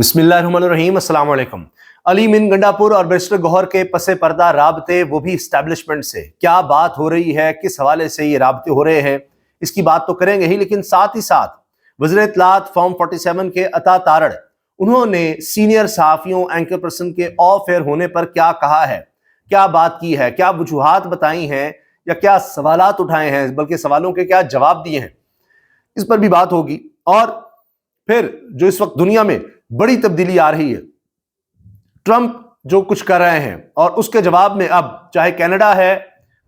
بسم اللہ الرحمن الرحیم، السلام علیکم۔ علی من گنڈاپور اور بیرسٹر گوہر کے پس پردہ رابطے، وہ بھی اسٹیبلشمنٹ سے کیا بات ہو رہی ہے، کس حوالے سے یہ رابطے ہو رہے ہیں، اس کی بات تو کریں گے ہی، لیکن ساتھ ہی ساتھ وزیر اطلاعات فارم 47 کے عطا تارڑ، انہوں نے سینئر صحافیوں اینکر پرسن کے آف ایئر ہونے پر کیا کہا ہے، کیا بات کی ہے، کیا وجوہات بتائی ہیں یا کیا سوالات اٹھائے ہیں، بلکہ سوالوں کے کیا جواب دیے ہیں، اس پر بھی بات ہوگی۔ اور پھر جو اس وقت دنیا میں بڑی تبدیلی آ رہی ہے، ٹرمپ جو کچھ کر رہے ہیں اور اس کے جواب میں اب چاہے کینیڈا ہے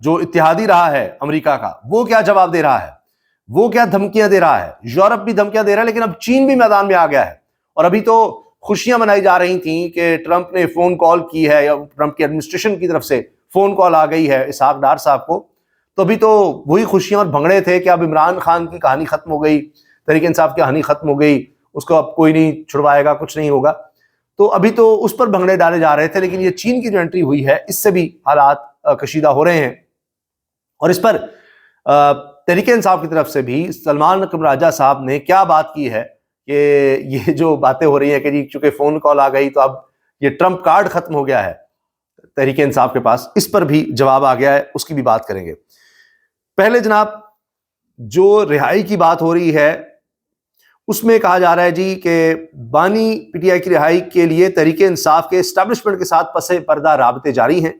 جو اتحادی رہا ہے امریکہ کا، وہ کیا جواب دے رہا ہے، وہ کیا دھمکیاں دے رہا ہے، یورپ بھی دھمکیاں دے رہا ہے، لیکن اب چین بھی میدان میں آ گیا ہے۔ اور ابھی تو خوشیاں منائی جا رہی تھیں کہ ٹرمپ نے فون کال کی ہے، یا ٹرمپ کی ایڈمنسٹریشن کی طرف سے فون کال آ گئی ہے اسحاق ڈار صاحب کو، تو ابھی تو وہی خوشیاں اور بھنگڑے تھے کہ اب عمران خان کی کہانی ختم ہو گئی، تحریک انصاف کی کہانی ختم ہو گئی، اس کو اب کوئی نہیں چھڑوائے گا، کچھ نہیں ہوگا۔ تو ابھی تو اس پر بھنگڑے ڈالے جا رہے تھے، لیکن یہ چین کی جو انٹری ہوئی ہے، اس سے بھی حالات کشیدہ ہو رہے ہیں۔ اور اس پر تحریک انصاف کی طرف سے بھی سلمان اکرم راجہ صاحب نے کیا بات کی ہے کہ یہ جو باتیں ہو رہی ہیں کہ جی چونکہ فون کال آ گئی تو اب یہ ٹرمپ کارڈ ختم ہو گیا ہے تحریک انصاف کے پاس، اس پر بھی جواب آ گیا ہے، اس کی بھی بات کریں گے۔ پہلے جناب جو رہائی کی بات ہو رہی ہے، اس میں کہا جا رہا ہے جی کہ بانی پی ٹی آئی کی رہائی کے لیے تحریک انصاف کے اسٹیبلشمنٹ کے ساتھ پس پردہ رابطے جاری ہیں۔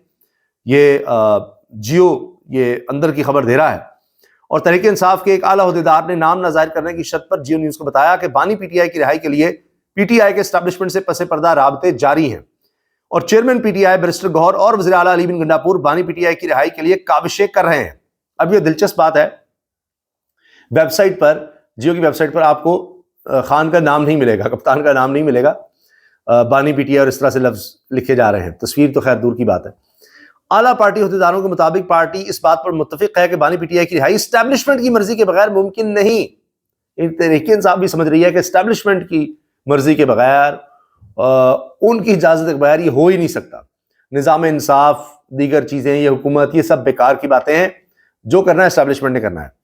یہ جیو یہ اندر کی خبر دے رہا ہے، اور تحریک انصاف کے ایک اعلیٰ عہدیدار نے نام نہ ظاہر کرنے کی شرط پر جیو نیوز کو بتایا کہ بانی پی ٹی آئی کی رہائی کے لیے پی ٹی آئی کے اسٹیبلشمنٹ سے پس پردہ رابطے جاری ہیں، اور chairman P T I barrister Gohar اور وزیر اعلیٰ علی بن گنڈاپور بانی پی ٹی آئی کی رہائی کے لیے کاوشیں کر رہے ہیں۔ اب یہ دلچسپ بات ہے، ویب سائٹ پر، جیو کی ویب سائٹ پر آپ کو خان کا نام نہیں ملے گا، کپتان کا نام نہیں ملے گا، بانی پی ٹی آئی اور اس طرح سے لفظ لکھے جا رہے ہیں، تصویر تو خیر دور کی بات ہے۔ اعلیٰ پارٹی عہدیداروں کے مطابق پارٹی اس بات پر متفق ہے کہ بانی پی ٹی آئی کی رہائی اسٹیبلشمنٹ کی مرضی کے بغیر ممکن نہیں۔ تحریک انصاف بھی سمجھ رہی ہے کہ اسٹیبلشمنٹ کی مرضی کے بغیر، ان کی اجازت کے بغیر یہ ہو ہی نہیں سکتا۔ نظام انصاف، دیگر چیزیں، یہ حکومت، یہ سب بیکار کی باتیں ہیں، جو کرنا ہے اسٹیبلشمنٹ نے کرنا ہے۔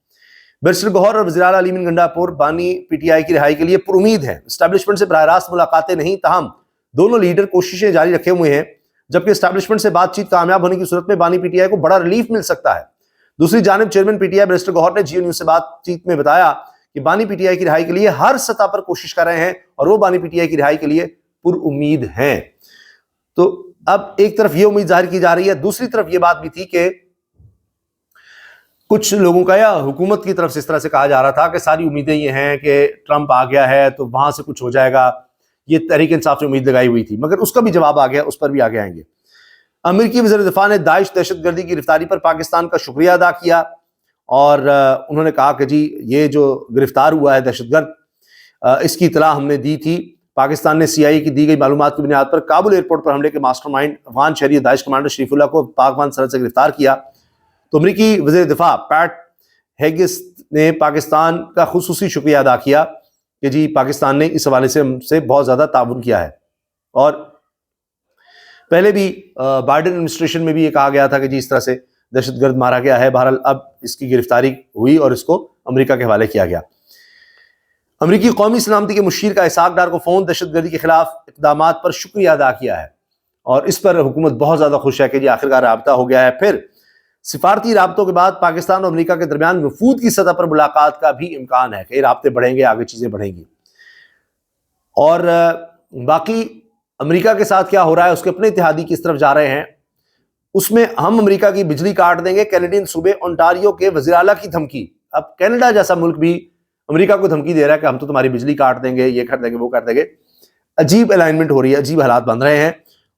بیرسٹر گوہر اور وزیر اعلیٰ علی بن گنڈاپور بانی پی ٹی آئی کی رہائی کے لیے پر امید ہیں۔ اسٹیبلشمنٹ سے براہ راست ملاقاتیں نہیں، تاہم دونوں لیڈر کوششیں جاری رکھے ہوئے ہیں، جبکہ اسٹیبلشمنٹ سے بات چیت کامیاب ہونے کی صورت میں بانی پی ٹی آئی کو بڑا ریلیف مل سکتا ہے۔ دوسری جانب chairman P T I barrister Gohar نے جیو نیوز سے بات چیت میں بتایا کہ بانی پی ٹی آئی کی رہائی کے لیے ہر سطح پر کوشش کر رہے ہیں، اور وہ بانی پی ٹی آئی کی رہائی کے لیے پر امید ہیں۔ تو اب ایک طرف یہ امید ظاہر کی جا رہی ہے، دوسری طرف یہ بات بھی تھی کہ کچھ لوگوں کا یا حکومت کی طرف سے اس طرح سے کہا جا رہا تھا کہ ساری امیدیں یہ ہیں کہ ٹرمپ آ گیا ہے تو وہاں سے کچھ ہو جائے گا، یہ تحریک انصاف سے امید لگائی ہوئی تھی، مگر اس کا بھی جواب آ گیا، اس پر بھی آگے آئیں گے۔ امریکی وزیر دفاع نے داعش دہشت گردی کی گرفتاری پر پاکستان کا شکریہ ادا کیا، اور انہوں نے کہا کہ جی یہ جو گرفتار ہوا ہے دہشت گرد، اس کی اطلاع ہم نے دی تھی۔ پاکستان نے سی آئی اے کی دی گئی معلومات کی بنیاد پر کابل ایئرپورٹ پر حملے کے ماسٹر مائنڈ افغان شہری داعش کمانڈر شریف اللہ کو پاک افغان سرحد سے گرفتار کیا۔ تو امریکی وزیر دفاع پیٹ ہیگس نے پاکستان کا خصوصی شکریہ ادا کیا کہ جی پاکستان نے اس حوالے سے ہم سے بہت زیادہ تعاون کیا ہے۔ اور پہلے بھی بائیڈن ایڈمنسٹریشن میں بھی یہ کہا گیا تھا کہ جی اس طرح سے دہشت گرد مارا گیا ہے، بہرحال اب اس کی گرفتاری ہوئی اور اس کو امریکہ کے حوالے کیا گیا۔ امریکی قومی سلامتی کے مشیر کا اسحاق ڈار کو فون دہشت گردی کے خلاف اقدامات پر شکریہ ادا کیا ہے، اور اس پر حکومت بہت زیادہ خوش ہے کہ جی آخرکار رابطہ ہو گیا ہے۔ پھر سفارتی رابطوں کے بعد پاکستان اور امریکہ کے درمیان وفود کی سطح پر ملاقات کا بھی امکان ہے کہ یہ رابطے بڑھیں گے، آگے چیزیں بڑھیں گی۔ اور باقی امریکہ کے ساتھ کیا ہو رہا ہے، اس کے اپنے اتحادی کس طرف جا رہے ہیں، اس میں ہم امریکہ کی بجلی کاٹ دیں گے، کینیڈین صوبے اونٹاریو کے وزیر اعلیٰ کی دھمکی۔ اب کینیڈا جیسا ملک بھی امریکہ کو دھمکی دے رہا ہے کہ ہم تو تمہاری بجلی کاٹ دیں گے، یہ کر دیں گے، وہ کر دیں گے۔ عجیب الائنمنٹ ہو رہی ہے، عجیب حالات بن رہے ہیں۔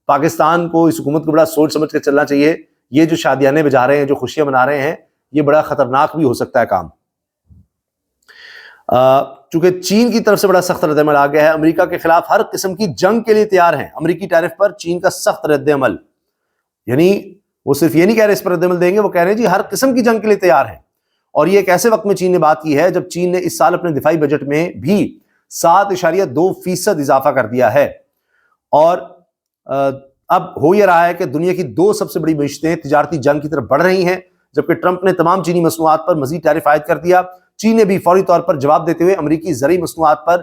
پاکستان کو، اس حکومت کو بڑا سوچ سمجھ کے چلنا چاہیے۔ یہ جو شادیانے بجا رہے ہیں، جو خوشیاں منا رہے ہیں، یہ بڑا خطرناک بھی ہو سکتا ہے کام۔ چونکہ چین کی طرف سے بڑا سخت رد عمل آ گیا ہے، امریکہ کے خلاف ہر قسم کی جنگ کے لیے تیار ہیں۔ امریکی ٹیرف پر چین کا سخت رد عمل، یعنی وہ صرف یہ نہیں کہہ رہے اس پر رد عمل دیں گے، وہ کہہ رہے ہیں جی ہر قسم کی جنگ کے لیے تیار ہیں۔ اور یہ ایک ایسے وقت میں چین نے بات کی ہے جب چین نے اس سال اپنے دفاعی بجٹ میں بھی 7.2% اضافہ کر دیا ہے، اور اب ہو یہ رہا ہے کہ دنیا کی 2 سب سے بڑی معیشتیں تجارتی جنگ کی طرف بڑھ رہی ہیں، جبکہ ٹرمپ نے تمام چینی مصنوعات پر مزید ٹیرف عائد کر دیا۔ چین نے بھی فوری طور پر جواب دیتے ہوئے امریکی زرعی مصنوعات پر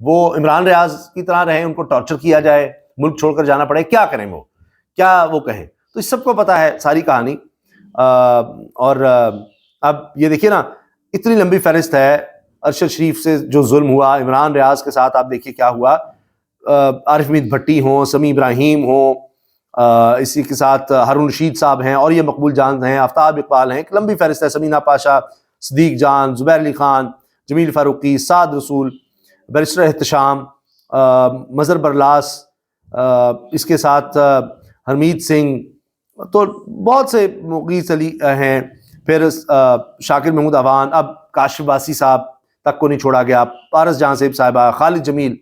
وہ عمران ریاض کی طرح رہیں، ان کو ٹارچر کیا جائے، ملک چھوڑ کر جانا پڑے، کیا کریں وہ، کیا وہ کہیں؟ تو اس سب کو پتہ ہے ساری کہانی۔ اور اب یہ دیکھیے نا، اتنی لمبی فہرست ہے، ارشد شریف سے جو ظلم ہوا، عمران ریاض کے ساتھ آپ دیکھیے کیا ہوا، عارف حمید بھٹی ہوں، سمیع ابراہیم ہوں، اسی کے ساتھ ہارون رشید صاحب ہیں، اور یہ مقبول جان ہیں، آفتاب اقبال ہیں، ایک لمبی فہرست ہے، سمینہ پاشا، صدیق جان، زبیر علی خان، جمیل فاروقی، سعد رسول، بیرسٹر احتشام، مظہر برلاس، اس کے ساتھ حرمیت سنگھ، تو بہت سے مغیث علی ہیں، پھر شاکر محمود عوان، اب کاشف باسی صاحب تک کو نہیں چھوڑا گیا، پارس جہاں صاحب صاحبہ، خالد جمیل،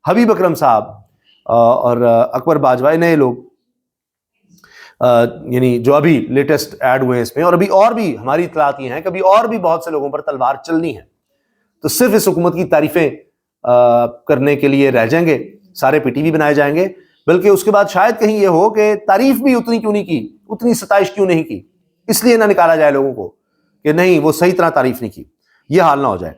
حبیب اکرم صاحب، اور اکبر باجوہ، نئے لوگ یعنی جو ابھی لیٹسٹ ایڈ ہوئے ہیں اس میں، اور ابھی اور بھی ہماری اطلاعات یہ ہیں کہ ابھی اور بھی بہت سے لوگوں پر تلوار چلنی ہے۔ تو صرف اس حکومت کی تعریفیں کرنے کے لیے رہ جائیں گے، سارے پی ٹی وی بنائے جائیں گے، بلکہ اس کے بعد شاید کہیں یہ ہو کہ تعریف بھی اتنی کیوں نہیں کی، اتنی ستائش کیوں نہیں کی، اس لیے نہ نکالا جائے لوگوں کو کہ نہیں وہ صحیح طرح تعریف نہیں کی، یہ حال نہ ہو جائے۔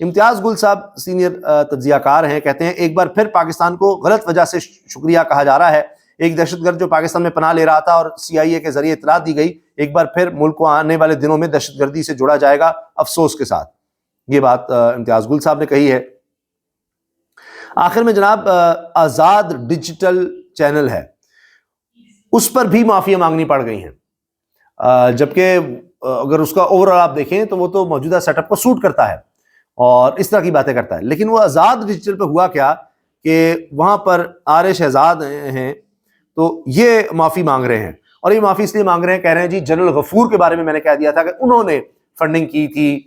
امتیاز گل صاحب سینئر تجزیہ کار ہیں، کہتے ہیں ایک بار پھر پاکستان کو غلط وجہ سے شکریہ کہا جا رہا ہے، ایک دہشت گرد جو پاکستان میں پناہ لے رہا تھا اور سی آئی اے کے ذریعے اطلاع دی گئی، ایک بار پھر ملک کو آنے والے دنوں میں دہشت گردی سے جوڑا جائے گا، افسوس کے ساتھ۔ یہ بات امتیاز گل صاحب نے کہی ہے۔ آخر میں جناب، آزاد ڈیجیٹل چینل ہے، اس پر بھی معافیاں مانگنی پڑ گئی ہیں، جبکہ اگر اس کا اوور آل آپ دیکھیں تو وہ تو موجودہ سیٹ اپ کو سوٹ کرتا ہے اور اس طرح کی باتیں کرتا ہے، لیکن وہ آزاد ڈیجیٹل پہ ہوا کیا کہ وہاں پر آر شہزاد ہیں، تو یہ معافی مانگ رہے ہیں، اور یہ معافی اس لیے مانگ رہے ہیں، کہہ رہے ہیں جی جنرل غفور کے بارے میں نے کہہ دیا تھا کہ انہوں نے فنڈنگ کی تھی،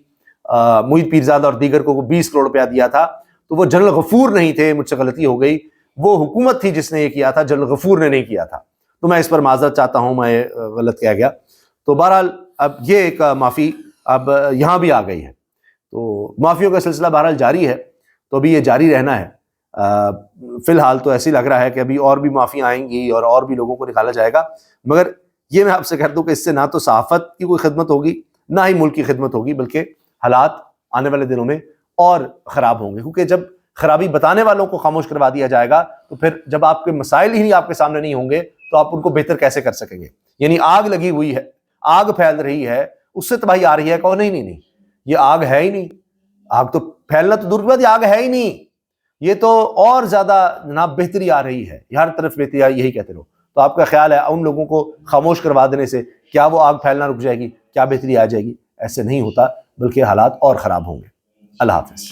معید پیرزادہ اور دیگر کو 20 کروڑ روپیہ دیا تھا، تو وہ جنرل غفور نہیں تھے، مجھ سے غلطی ہو گئی، وہ حکومت تھی جس نے یہ کیا تھا، جنرل غفور نے نہیں کیا تھا، تو میں اس پر معذرت چاہتا ہوں، میں غلط کہہ گیا۔ تو بہرحال اب یہ ایک معافی اب یہاں بھی آ گئی ہے، تو معافیوں کا سلسلہ بہرحال جاری ہے، تو ابھی یہ جاری رہنا ہے۔ فی الحال تو ایسے ہی لگ رہا ہے کہ ابھی اور بھی معافیاں آئیں گی اور بھی لوگوں کو نکالا جائے گا، مگر یہ میں آپ سے کہہ دوں کہ اس سے نہ تو صحافت کی کوئی خدمت ہوگی، نہ ہی ملک کی خدمت ہوگی، بلکہ حالات آنے والے دنوں میں اور خراب ہوں گے، کیونکہ جب خرابی بتانے والوں کو خاموش کروا دیا جائے گا تو پھر جب آپ کے مسائل ہی آپ کے سامنے نہیں ہوں گے تو آپ ان کو بہتر کیسے کر سکیں گے؟ یعنی آگ لگی ہوئی ہے، آگ پھیل رہی ہے، اس سے تباہی آ رہی ہے، کہو نہیں، یہ آگ ہے ہی نہیں، آگ تو پھیلنا تو دور کی بات، یہ آگ ہے ہی نہیں، یہ تو اور زیادہ جناب بہتری آ رہی ہے، ہر طرف بہتری آ رہی، یہی کہتے رہو۔ تو آپ کا خیال ہے ان لوگوں کو خاموش کروا دینے سے کیا وہ آگ پھیلنا رک جائے گی؟ کیا بہتری آ جائے گی؟ ایسے نہیں ہوتا، بلکہ حالات اور خراب ہوں گے۔ اللہ حافظ۔